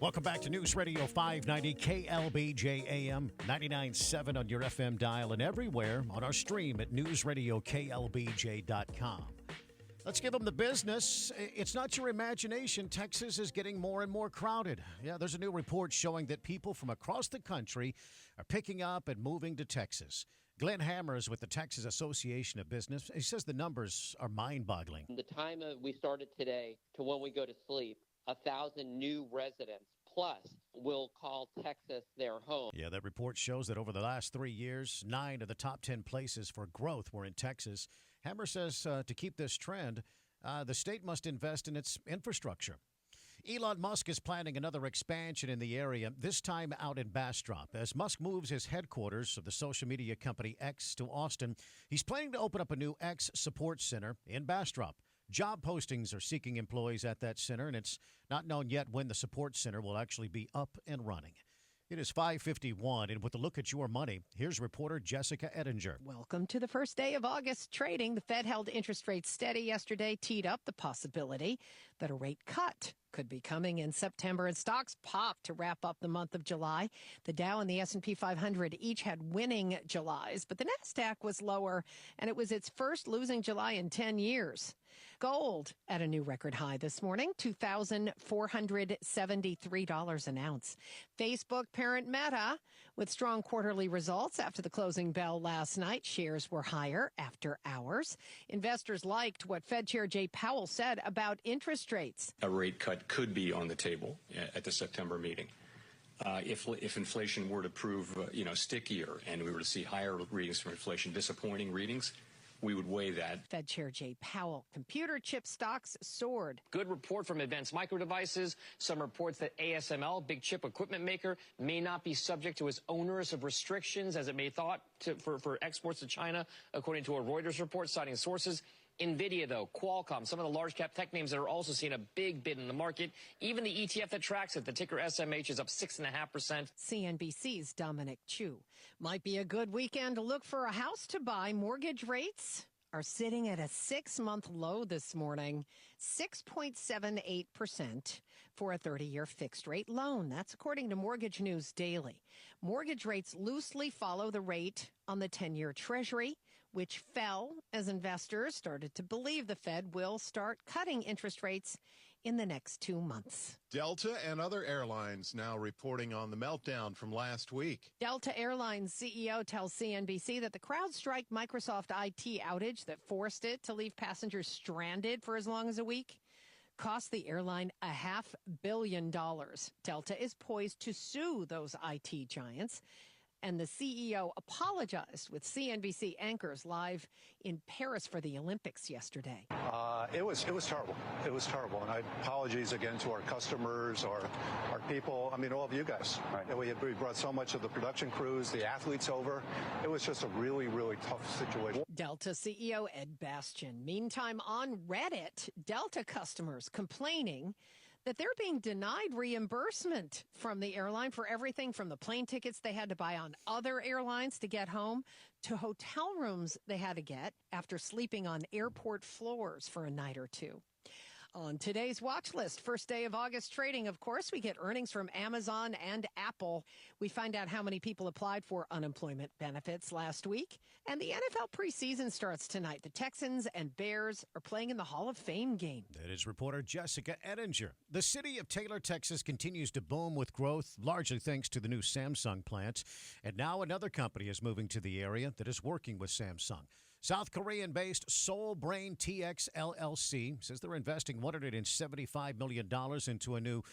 Welcome back to News Radio 590 KLBJ AM 99.7 on your FM dial and everywhere on our stream at newsradioklbj.com. Let's give them the business. It's not your imagination. Texas is getting more and more crowded. Yeah, there's a new report showing that people from across the country are picking up and moving to Texas. Glenn Hammers with the Texas Association of Business. He says the numbers are mind-boggling. From the time we started today to when we go to sleep, 1,000 new residents plus will call Texas their home. Yeah, that report shows that over the last 3 years, 9 of the top 10 places for growth were in Texas. Hammer says to keep this trend, the state must invest in its infrastructure. Elon Musk is planning another expansion in the area, this time out in Bastrop. As Musk moves his headquarters of the social media company X to Austin, he's planning to open up a new X support center in Bastrop. Job postings are seeking employees at that center, and it's not known yet when the support center will actually be up and running. It is 5:51, and with a look at your money, here's reporter Jessica Ettinger. Welcome to the first day of August trading. The Fed held interest rates steady yesterday, teed up the possibility that a rate cut could be coming in September, and stocks popped to wrap up the month of July. The Dow and the S&P 500 each had winning Julys, but the Nasdaq was lower, and it was its first losing July in 10 years. Gold at a new record high this morning, $2,473 an ounce. Facebook parent Meta with strong quarterly results after the closing bell last night. Shares were higher after hours. Investors liked what Fed Chair Jay Powell said about interest rates. A rate cut could be on the table at the September meeting. If inflation were to prove, stickier and we were to see higher readings for inflation, disappointing readings, we would weigh that. Fed Chair Jay Powell. Computer chip stocks soared. Good report from Advanced Micro Devices. Some reports that ASML, big chip equipment maker, may not be subject to as onerous of restrictions as it may thought for exports to China, according to a Reuters report citing sources. NVIDIA, though, Qualcomm, some of the large cap tech names that are also seeing a big bid in the market. Even the ETF that tracks it, the ticker SMH, is up 6.5%. CNBC's Dominic Chu. Might be a good weekend to look for a house to buy. Mortgage rates are sitting at a 6-month low this morning, 6.78% for a 30-year fixed-rate loan. That's according to Mortgage News Daily. Mortgage rates loosely follow the rate on the 10-year Treasury, which fell as investors started to believe the Fed will start cutting interest rates in the next 2 months. Delta and other airlines now reporting on the meltdown from last week. Delta Airlines CEO tells CNBC that the CrowdStrike Microsoft IT outage that forced it to leave passengers stranded for as long as a week cost the airline $500 million. Delta is poised to sue those IT giants. And the CEO apologized with CNBC anchors live in Paris for the Olympics yesterday. It was terrible. It was terrible. And apologies again to our customers, our people. I mean, all of you guys. Right. We brought so much of the production crews, the athletes over. It was just a really, really tough situation. Delta CEO Ed Bastian. Meantime, on Reddit, Delta customers complaining that they're being denied reimbursement from the airline for everything from the plane tickets they had to buy on other airlines to get home to hotel rooms they had to get after sleeping on airport floors for a night or two. On today's watch list, first day of August trading, of course, we get earnings from Amazon and Apple. We find out how many people applied for unemployment benefits last week. And the NFL preseason starts tonight. The Texans and Bears are playing in the Hall of Fame game. That is reporter Jessica Ettinger. The city of Taylor, Texas continues to boom with growth, largely thanks to the new Samsung plant. And now another company is moving to the area that is working with Samsung. South Korean-based Soul Brain TX LLC says they're investing $175 million into a new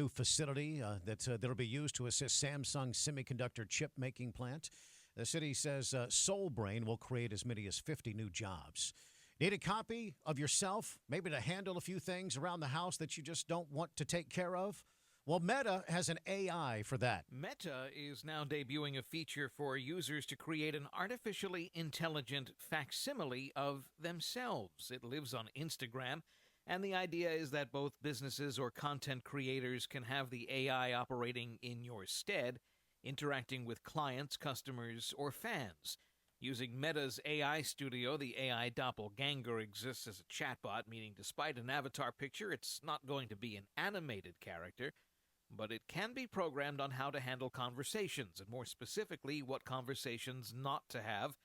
facility that'll be used to assist Samsung semiconductor chip making plant. The city says Soul Brain will create as many as 50 new jobs. Need a copy of yourself, maybe to handle a few things around the house that you just don't want to take care of? Well, Meta has an AI for that. Meta is now debuting a feature for users to create an artificially intelligent facsimile of themselves. It lives on Instagram, and the idea is that both businesses or content creators can have the AI operating in your stead, interacting with clients, customers, or fans. Using Meta's AI Studio, the AI doppelganger exists as a chatbot, meaning despite an avatar picture, it's not going to be an animated character. but it can be programmed on how to handle conversations, and more specifically, what conversations not to have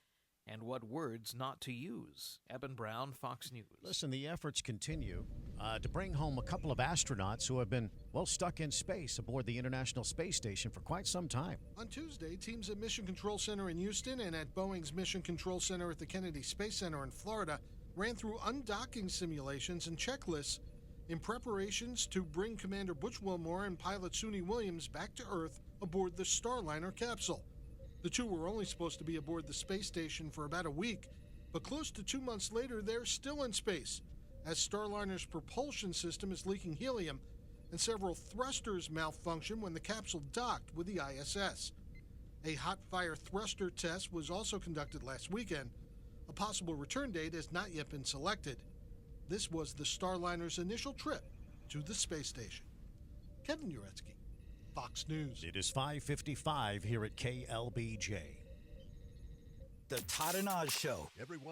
and what words not to use. Eben Brown, Fox News. Listen, the efforts continue to bring home a couple of astronauts who have been, stuck in space aboard the International Space Station for quite some time. On Tuesday, teams at Mission Control Center in Houston and at Boeing's Mission Control Center at the Kennedy Space Center in Florida ran through undocking simulations and checklists in preparations to bring Commander Butch Wilmore and pilot Suni Williams back to Earth aboard the Starliner capsule. The two were only supposed to be aboard the space station for about a week, but close to 2 months later, they're still in space, as Starliner's propulsion system is leaking helium, and several thrusters malfunction when the capsule docked with the ISS. A hot fire thruster test was also conducted last weekend. A possible return date has not yet been selected. This was the Starliner's initial trip to the space station. Kevin Uretsky, Fox News. It is 5:55 here at KLBJ. The Todd and Oz Show. Everyone.